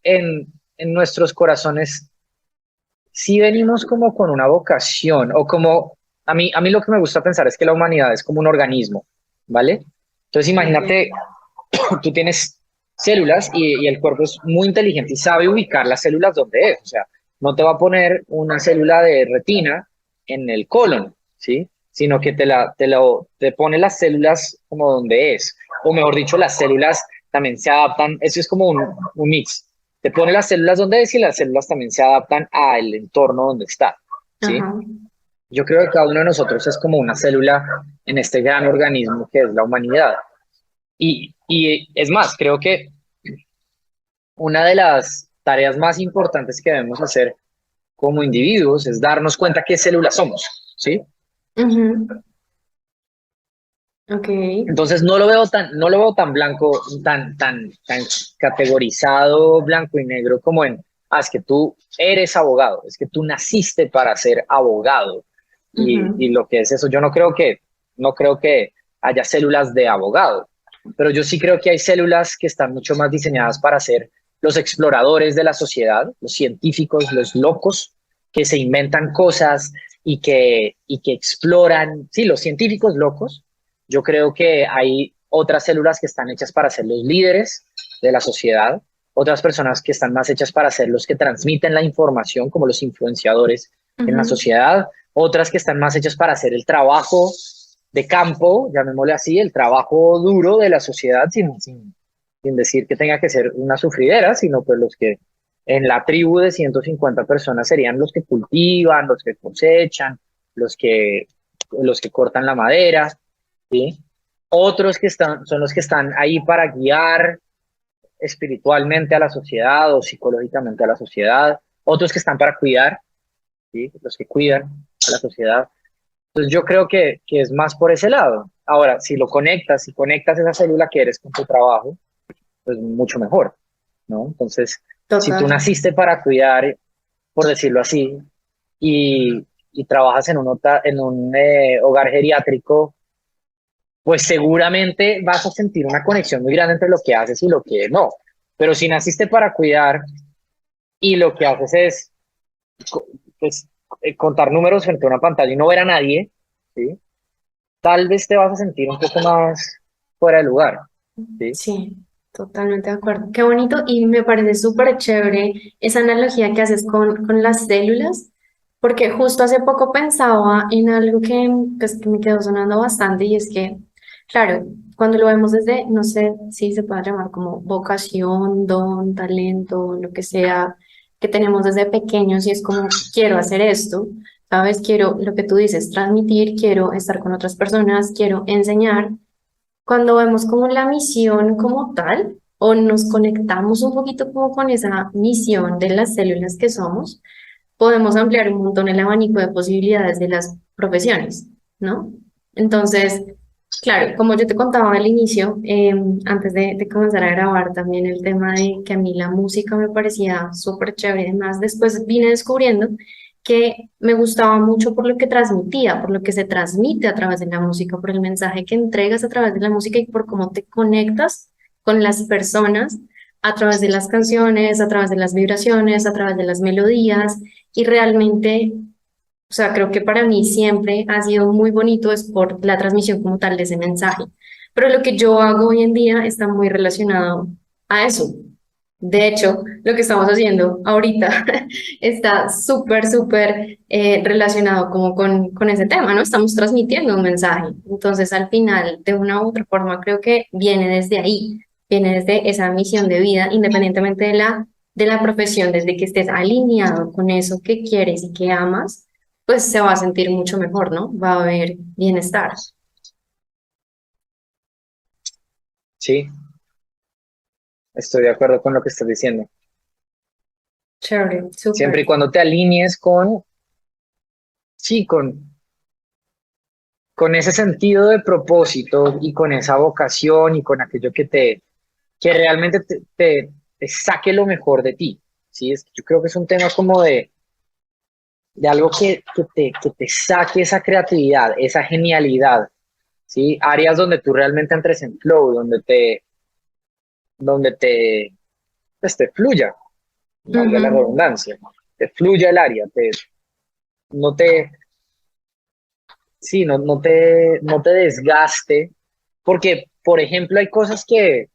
en nuestros corazones sí venimos como con una vocación o como, a mí lo que me gusta pensar es que la humanidad es como un organismo, ¿vale? Entonces ok. imagínate, tú tienes células y el cuerpo es muy inteligente y sabe ubicar las células donde es. O sea, no te va a poner una célula de retina en el colon, ¿sí? Sino que te pone las células como donde es. O mejor dicho, las células también se adaptan. Eso es como un mix. Te pone las células donde es y las células también se adaptan al entorno donde está, ¿sí? Ajá. Yo creo que cada uno de nosotros es como una célula en este gran organismo que es la humanidad. Y es más, creo que una de las tareas más importantes que debemos hacer como individuos es darnos cuenta qué células somos, ¿sí? Ujú, ok. Entonces no lo veo tan blanco, tan categorizado blanco y negro como es que tú eres abogado, es que tú naciste para ser abogado. Y Ujú, lo que es eso, yo no creo que haya células de abogado, pero yo sí creo que hay células que están mucho más diseñadas para ser los exploradores de la sociedad, los científicos, los locos que se inventan cosas y que exploran, sí, los científicos locos. Yo creo que hay otras células que están hechas para ser los líderes de la sociedad, otras personas que están más hechas para ser los que transmiten la información, como los influenciadores en la ujú. sociedad, otras que están más hechas para hacer el trabajo de campo, llamémosle así, el trabajo duro de la sociedad, sin decir que tenga que ser una sufridera, sino pues los que en la tribu de 150 personas serían los que cultivan, los que cosechan, los que, los que cortan la madera, ¿sí? Otros son los que están ahí para guiar espiritualmente a la sociedad o psicológicamente a la sociedad. Otros que están para cuidar, ¿sí? Los que cuidan a la sociedad. Entonces yo creo que es más por ese lado. Ahora, si conectas esa célula que eres con tu trabajo, pues mucho mejor, ¿no? Entonces, si tú Total. naciste para cuidar, por decirlo así, y trabajas en un hogar geriátrico, pues seguramente vas a sentir una conexión muy grande entre lo que haces y lo que no. Pero si naciste para cuidar y lo que haces es co- pues, contar números frente a una pantalla y no ver a nadie, ¿sí? Tal vez te vas a sentir un poco más fuera de lugar, ¿sí? Sí, totalmente de acuerdo. Qué bonito y me parece súper chévere esa analogía que haces con las células, porque justo hace poco pensaba en algo que, pues, que me quedó sonando bastante y es que, claro, cuando lo vemos desde, no sé si se puede llamar como vocación, don, talento, lo que sea, que tenemos desde pequeños y es como, quiero hacer esto, ¿sabes? Quiero lo que tú dices, transmitir, quiero estar con otras personas, quiero enseñar. Cuando vemos como la misión como tal, o nos conectamos un poquito como con esa misión de las células que somos, podemos ampliar un montón el abanico de posibilidades de las profesiones, ¿no? Entonces, claro, como yo te contaba al inicio, antes de comenzar a grabar también el tema de que a mí la música me parecía súper chévere y demás, después vine descubriendo que me gustaba mucho por lo que transmitía, por lo que se transmite a través de la música, por el mensaje que entregas a través de la música y por cómo te conectas con las personas a través de las canciones, a través de las vibraciones, a través de las melodías y realmente, o sea, creo que para mí siempre ha sido muy bonito es por la transmisión como tal de ese mensaje. Pero lo que yo hago hoy en día está muy relacionado a eso. De hecho, lo que estamos haciendo ahorita está súper relacionado como con ese tema, ¿no? Estamos transmitiendo un mensaje. Entonces, al final, de una u otra forma, creo que viene desde ahí, viene desde esa misión de vida, independientemente de la profesión, desde que estés alineado con eso que quieres y que amas, pues se va a sentir mucho mejor, ¿no? Va a haber bienestar. Sí, estoy de acuerdo con lo que estás diciendo. Chévere, Siempre y súper. cuando te alinees con, sí, con ese sentido de propósito y con esa vocación y con aquello que realmente te saque lo mejor de ti. Sí, yo creo que es un tema como de algo que te saque esa creatividad, esa genialidad, ¿sí? Áreas donde tú realmente entres en flow, donde pues te fluya, valga la Ujú. redundancia, te fluya el área, no te, sí, no te desgaste, porque, por ejemplo, hay cosas que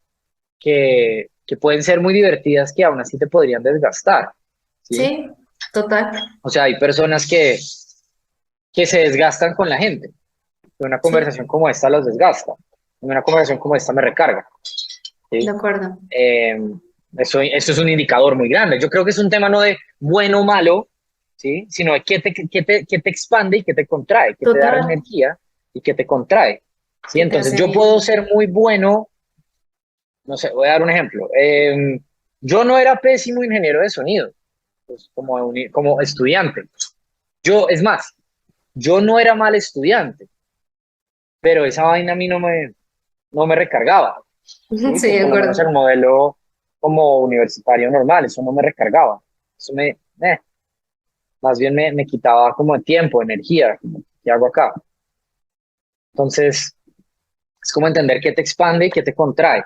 pueden ser muy divertidas que aún así te podrían desgastar, ¿sí? Sí, total. O sea, hay personas que se desgastan con la gente. Una Sí, conversación como esta los desgasta. Una conversación como esta me recarga. de ¿Sí? acuerdo. Eh, eso es un indicador muy grande. Yo creo que es un tema no de bueno o malo, ¿sí? Sino de qué te expande y qué te contrae, qué te da Total, energía y qué te contrae. ¿Sí? que te Entonces hace yo puedo bien. ser muy bueno, no sé, voy a dar un ejemplo. Yo no era pésimo ingeniero de sonido, pues, como estudiante. Es más, yo no era mal estudiante, pero esa vaina a mí no me recargaba, ¿sí? Sí, Pues de por lo menos el acuerdo. modelo como universitario normal, eso no me recargaba. Eso más bien me quitaba como de tiempo, energía, como, ¿qué hago acá? Entonces, es como entender qué te expande y qué te contrae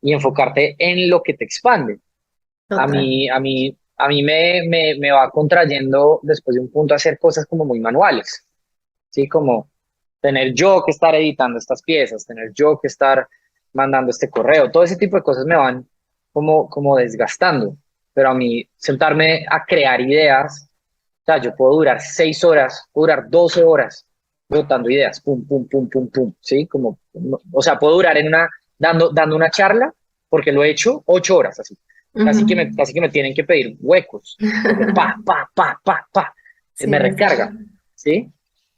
y enfocarte en lo que te expande. A Total. mí, a mí, a mí me va contrayendo después de un punto a hacer cosas como muy manuales, ¿sí? Como tener yo que estar editando estas piezas, tener yo que estar mandando este correo, todo ese tipo de cosas me van como desgastando. Pero a mí sentarme a crear ideas, o sea, yo puedo durar 6 horas, puedo durar 12 horas botando ideas, pum, pum, pum, pum, pum, ¿sí? Como, o sea, puedo durar dando una charla, porque lo he hecho 8 horas así. Ujú. Casi que me tienen que pedir huecos, porque pa, pa, pa, pa, pa, Sí, me sí, recarga, sí. ¿sí?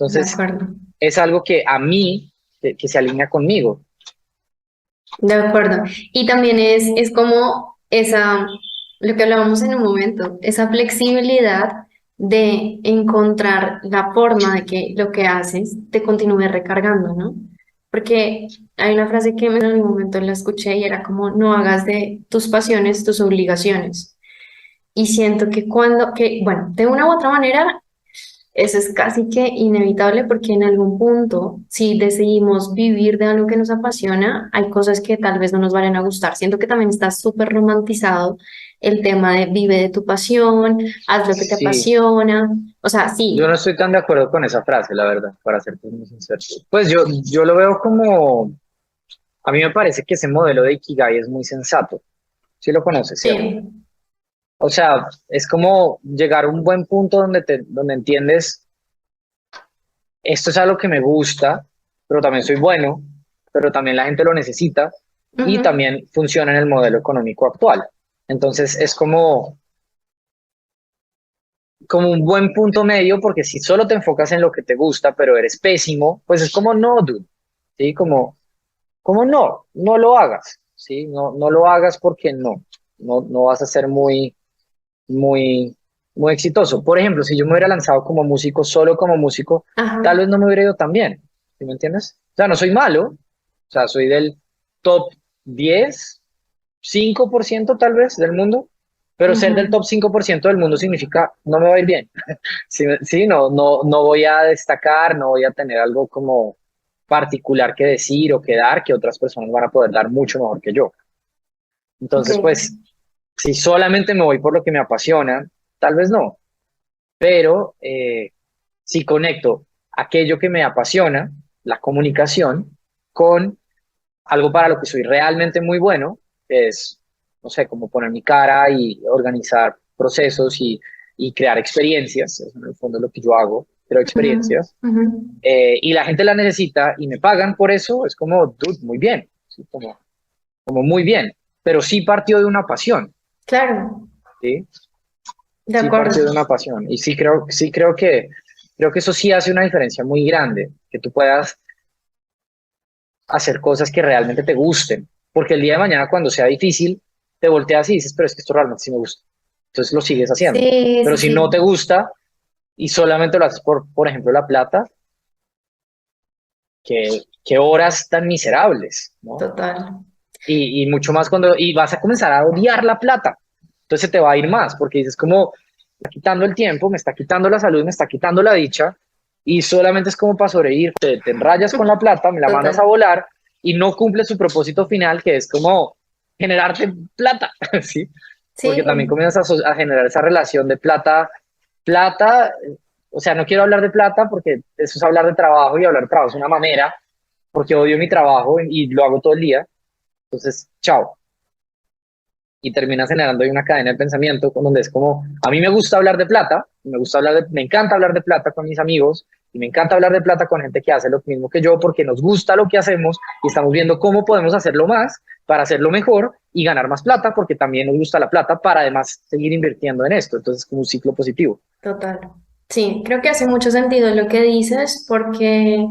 De Entonces, acuerdo. es algo que a mí, que se alinea conmigo. De acuerdo. Y también es como esa, lo que hablábamos en un momento, esa flexibilidad de encontrar la forma de que lo que haces te continúe recargando, ¿no? Porque hay una frase que en algún momento la escuché y era como, no hagas de tus pasiones tus obligaciones. Y siento que bueno, de una u otra manera eso es casi que inevitable porque en algún punto, si decidimos vivir de algo que nos apasiona, hay cosas que tal vez no nos vayan a gustar. Siento que también está súper romantizado el tema de vive de tu pasión, haz lo que te Sí, apasiona. O sea, yo no sí, estoy tan de acuerdo con esa frase, la verdad, para serte muy sincero. Pues yo lo veo como, a mí me parece que ese modelo de Ikigai es muy sensato. Sí lo conoces, ¿cierto? sí. O sea, es como llegar a un buen punto donde entiendes, esto es algo que me gusta, pero también soy bueno, pero también la gente lo necesita y Ujú. también funciona en el modelo económico actual. Entonces es como un buen punto medio, porque si solo te enfocas en lo que te gusta, pero eres pésimo, pues es como no, dude, ¿sí? Como no lo hagas, ¿sí? No lo hagas porque no vas a ser muy, muy exitoso. Por ejemplo, si yo me hubiera lanzado como músico, solo como músico, tal Ajá. vez no me hubiera ido tan bien, ¿sí me entiendes? O sea, no soy malo, o sea, soy del top 10, 5% tal vez del mundo, pero ser del Ujú. top 5% del mundo significa no me va a ir bien. Sí, sí, no voy a destacar, no voy a tener algo como particular que decir o que dar que otras personas van a poder dar mucho mejor que yo. Ok, Entonces, pues, si solamente me voy por lo que me apasiona, tal vez no, pero si conecto aquello que me apasiona, la comunicación, con algo para lo que soy realmente muy bueno, que es, no sé, como poner mi cara y organizar procesos y crear experiencias, es en el fondo lo que yo hago, creo ujú, experiencias, ujú. y la gente la necesita y me pagan por eso, es como, dude, muy bien, ¿sí? Como muy bien, pero sí partió de una pasión, Claro, ¿sí? de Sí partió de acuerdo. una pasión, y sí creo que eso sí hace una diferencia muy grande, que tú puedas hacer cosas que realmente te gusten, porque el día de mañana cuando sea difícil, te volteas y dices, pero es que esto realmente sí me gusta. Entonces lo sigues haciendo. Sí, Pero sí, si no sí, te gusta y solamente lo haces por ejemplo, la plata, qué horas tan miserables, ¿no? total. Y mucho más y vas a comenzar a odiar la plata. Entonces se te va a ir más, porque dices como, me está quitando el tiempo, me está quitando la salud, me está quitando la dicha, y solamente es como para sobrevivir. Te enrayas con la plata, me la mandas a Total. volar, y no cumple su propósito final, que es como generarte plata, ¿sí? Porque también Sí, comienzas a generar esa relación de plata, plata, o sea, no quiero hablar de plata porque eso es hablar de trabajo y hablar de trabajo es una mamera, porque odio mi trabajo y lo hago todo el día. Entonces, chao. Y terminas generando ahí una cadena de pensamiento con donde es como, a mí me gusta hablar de plata, me encanta hablar de plata con mis amigos y me encanta hablar de plata con gente que hace lo mismo que yo porque nos gusta lo que hacemos y estamos viendo cómo podemos hacerlo más para hacerlo mejor y ganar más plata porque también nos gusta la plata para además seguir invirtiendo en esto. Entonces, es como un ciclo positivo. total. Sí, creo que hace mucho sentido lo que dices porque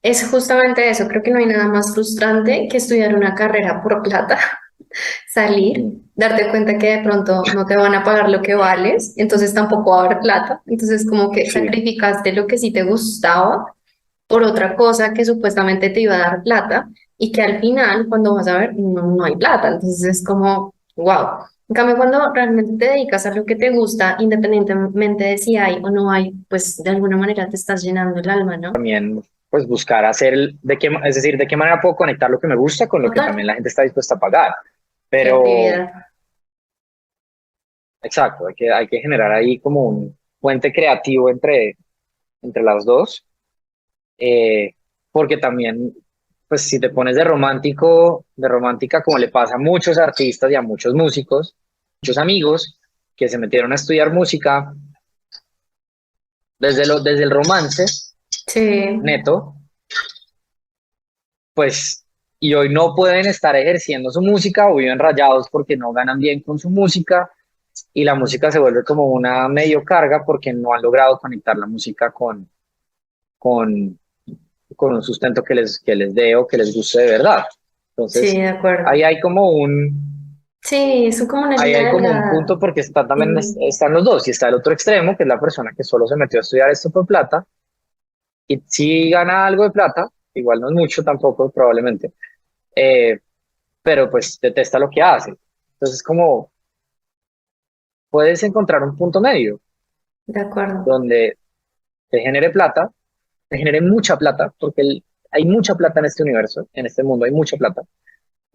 es justamente eso. Creo que no hay nada más frustrante que estudiar una carrera por plata, salir, Mm, darte cuenta que de pronto no te van a pagar lo que vales, entonces tampoco va a haber plata. Entonces como que sí, sacrificaste lo que sí te gustaba por otra cosa que supuestamente te iba a dar plata y que al final, cuando vas a ver, no hay plata. Entonces es como, wow. En cambio, cuando realmente te dedicas a lo que te gusta, independientemente de si hay o no hay, pues de alguna manera te estás llenando el alma, ¿no? pues buscar hacer, es decir, de qué manera puedo conectar lo que me gusta con lo que Total, también la gente está dispuesta a pagar. Pero creatividad. exacto, hay que generar ahí como un puente creativo entre las dos, eh, porque también, pues si te pones de romántico, de romántica, como le pasa a muchos artistas y a muchos músicos, muchos amigos que se metieron a estudiar música desde el romance Sí, neto, pues, y hoy no pueden estar ejerciendo su música o viven rayados porque no ganan bien con su música y la música se vuelve como una medio carga porque no han logrado conectar la música con, con un sustento que les dé o que les guste de verdad. sí, Entonces, de ahí acuerdo. hay como un, Sí, es como una ahí línea hay como un delgada. punto porque está también Sí, están los dos y está el otro extremo, que es la persona que solo se metió a estudiar esto por plata y sí gana algo de plata, igual no es mucho tampoco probablemente, eh, pero pues detesta lo que hace. Entonces, como puedes encontrar un punto medio de acuerdo. donde te genere plata, te genere mucha plata, porque hay mucha plata en este universo, en este mundo hay mucha plata,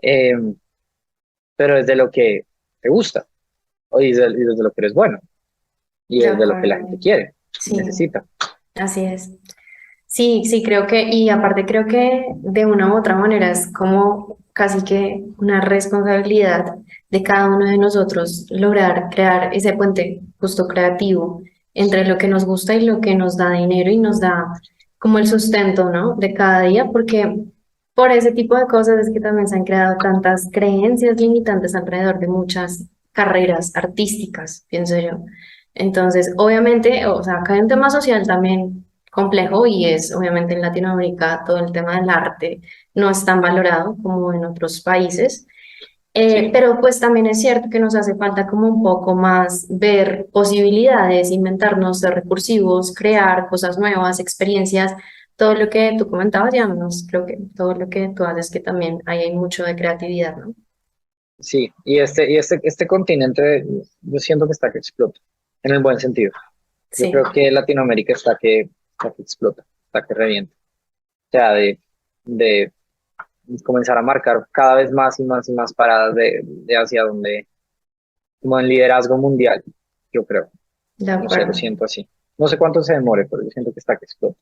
eh, pero desde lo que te gusta, y desde lo que eres bueno, y De desde lo que la acuerdo. gente quiere y Sí, necesita. así es. Sí, sí, creo que, y aparte creo que de una u otra manera es como casi que una responsabilidad de cada uno de nosotros lograr crear ese puente justo creativo entre lo que nos gusta y lo que nos da dinero y nos da como el sustento, ¿no? De cada día, porque por ese tipo de cosas es que también se han creado tantas creencias limitantes alrededor de muchas carreras artísticas, pienso yo. Entonces, obviamente, o sea, acá hay un tema social también complejo y es obviamente en Latinoamérica todo el tema del arte no es tan valorado como en otros países. Sí, Pero pues también es cierto que nos hace falta como un poco más ver posibilidades, inventarnos, ser recursivos, crear cosas nuevas, experiencias, todo lo que tú comentabas, ya menos creo que todo lo que tú haces que también ahí hay mucho de creatividad, ¿no? sí, este continente yo siento que está que explota, en el buen sentido. Yo Sí, creo que Latinoamérica está que explota, está que revienta. O sea, de comenzar a marcar cada vez más y más y más paradas de hacia donde, como en liderazgo mundial, yo creo. de No sé, lo acuerdo. siento así. No sé cuánto se demore, pero yo siento que está que explota.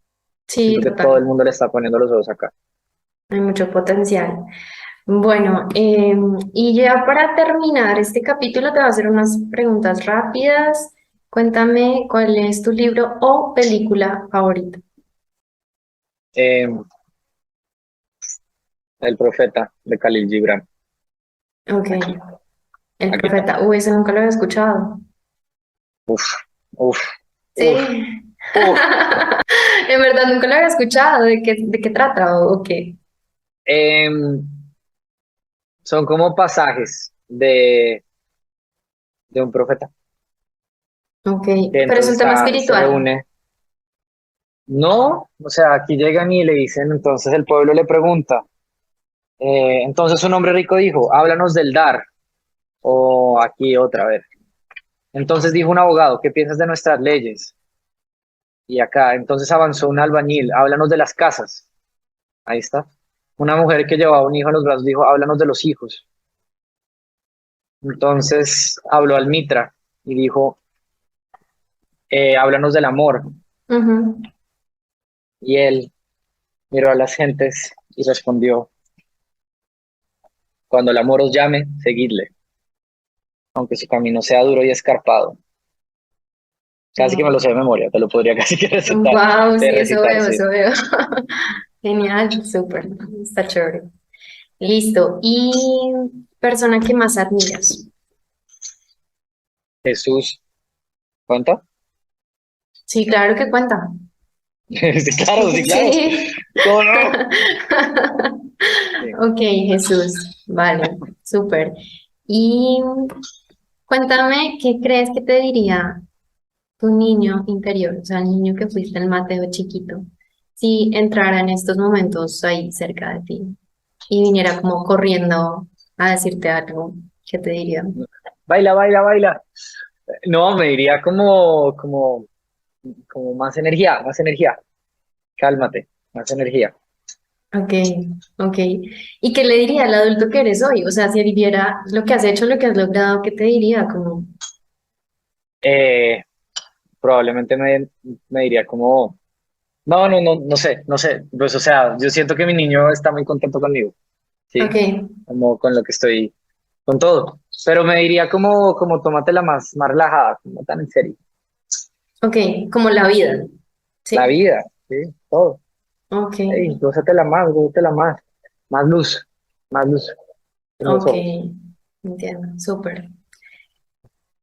Sí, Siento que todo el total. mundo le está poniendo los ojos acá. Hay mucho potencial. Bueno, y ya para terminar este capítulo te voy a hacer unas preguntas rápidas. Cuéntame cuál es tu libro o película favorita. Eh, el profeta de Khalil Gibran, Ok, aquí, El aquí está. Profeta. Uy, ese nunca lo había escuchado. Uf, uf, uf, Sí. uf. En verdad nunca lo había escuchado. De qué trata o qué? Eh, son como pasajes de un profeta, Ok, que pero es un entonces tema se espiritual. reúne. No, o sea, aquí llegan y le dicen, entonces el pueblo le pregunta, entonces un hombre rico dijo, háblanos del dar, o aquí otra vez. Entonces dijo un abogado, ¿qué piensas de nuestras leyes? Y acá, entonces avanzó un albañil, háblanos de las casas. Ahí está. Una mujer que llevaba un hijo en los brazos dijo, háblanos de los hijos. Entonces habló al Mitra y dijo, háblanos del amor. Ujú. Y él miró a las gentes y respondió, cuando el amor os llame, seguidle, aunque su camino sea duro y escarpado. Casi que me lo sé de memoria, te lo podría casi que recitar, Wow, sí, eso recitar, veo, sí. eso veo. Genial, súper, está chévere. Listo. ¿Y persona que más admiras? Jesús, ¿cuenta? Sí, claro que cuenta. Sí, claro, sí, claro. Sí. ¿Cómo no? Sí. Ok, Jesús, vale, súper. Y cuéntame, ¿qué crees que te diría tu niño interior, o sea, el niño que fuiste, el Mateo chiquito, si entrara en estos momentos ahí cerca de ti y viniera como corriendo a decirte algo? ¿Qué te diría? Baila, baila, baila. No, me diría como más energía, más energía. Cálmate, más energía. Ok, ok. ¿Y qué le diría al adulto que eres hoy? O sea, si él viera lo que has hecho, lo que has logrado, ¿qué te diría? Como, Eh, probablemente me diría como, no, no, no, no sé. Pues, o sea, yo siento que mi niño está muy contento conmigo, ok, ¿sí? Como con lo que estoy, con todo. Pero me diría como tómatela más relajada, no tan en serio. ok, como la vida, La ¿sí? vida, ¿sí? Todo. Ok, Ey, gózatela más. Más luz en los ok, ojos. entiendo, súper.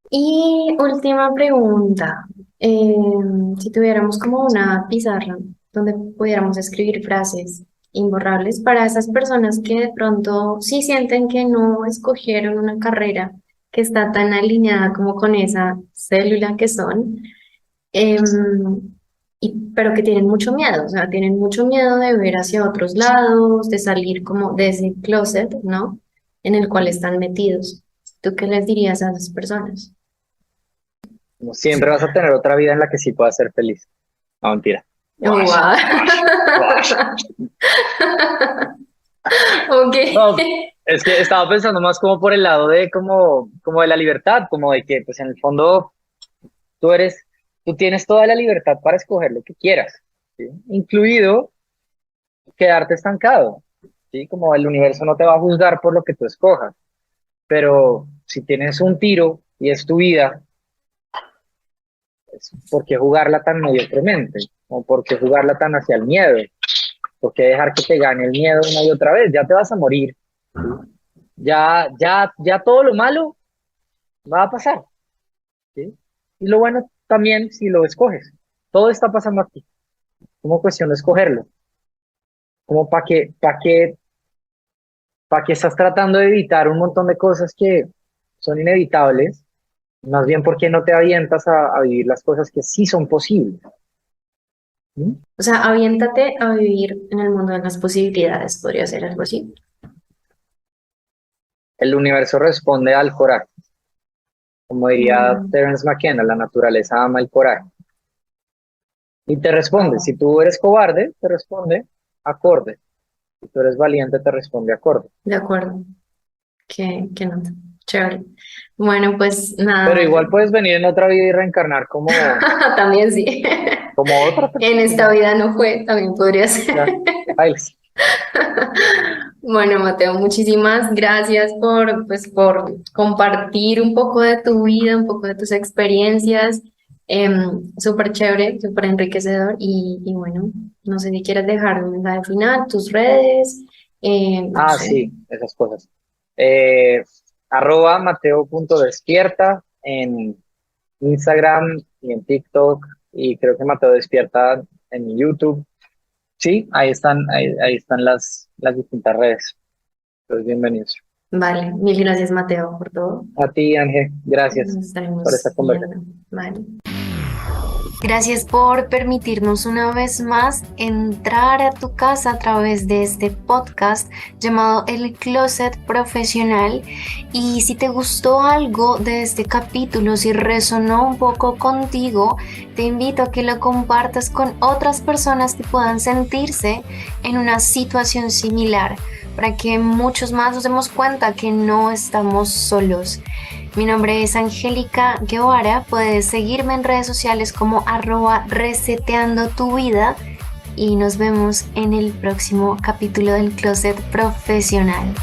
Y última pregunta. Eh, si tuviéramos como una pizarra donde pudiéramos escribir frases imborrables para esas personas que de pronto sí sienten que no escogieron una carrera que está tan alineada como con esa célula que son, pero que tienen mucho miedo, o sea, tienen mucho miedo de ver hacia otros lados, de salir como de ese closet, ¿no? En el cual están metidos. ¿Tú qué les dirías a esas personas? Como siempre vas a tener otra vida en la que sí puedas ser feliz. No, mentira. Oh, Wash, wow. wash, wash. Ok. No, es que estaba pensando más como por el lado de como de la libertad, como de que pues en el fondo tú eres, tú tienes toda la libertad para escoger lo que quieras, ¿sí? Incluido quedarte estancado, ¿sí? Como el universo no te va a juzgar por lo que tú escojas, pero si tienes un tiro y es tu vida, pues, ¿por qué jugarla tan mediocremente? ¿O por qué jugarla tan hacia el miedo? ¿Por qué dejar que te gane el miedo una y otra vez? Ya te vas a morir, ¿sí? Ya todo lo malo va a pasar, ¿sí? Y lo bueno también si lo escoges. Todo está pasando aquí. Como cuestión de escogerlo. Como para que estás tratando de evitar un montón de cosas que son inevitables, más bien porque no te avientas a vivir las cosas que sí son posibles. ¿Sí? O sea, aviéntate a vivir en el mundo de las posibilidades, podría ser algo así. El universo responde al coraje. Como diría Mm, Terence McKenna, la naturaleza ama el coraje. Y te responde, wow, si tú eres cobarde, te responde acorde. Si tú eres valiente, te responde acorde. de acuerdo. Qué nota. Chévere. Bueno, pues Pero nada, igual puedes venir en otra vida y reencarnar también sí. como otra En esta persona. vida no fue, también podría ser. Ya, bailes. Bueno, Mateo, muchísimas gracias por compartir un poco de tu vida, un poco de tus experiencias. Súper chévere, súper enriquecedor. Y bueno, no sé si quieres dejar un mensaje final, tus redes, no Ah, sé. sí, esas cosas. Eh, @mateo.despierta en Instagram y en TikTok y creo que Mateo Despierta en YouTube. Sí, ahí están las distintas redes. Entonces, bienvenidos. Vale, mil gracias Mateo por todo. A ti, Ángel, gracias Nos estaremos por esta conversación. viendo. Vale. Gracias por permitirnos una vez más entrar a tu casa a través de este podcast llamado El Closet Profesional. Y si te gustó algo de este capítulo, si resonó un poco contigo, te invito a que lo compartas con otras personas que puedan sentirse en una situación similar, para que muchos más nos demos cuenta que no estamos solos. Mi nombre es Angélica Guevara, puedes seguirme en redes sociales como @reseteandotuvida y nos vemos en el próximo capítulo del Closet Profesional.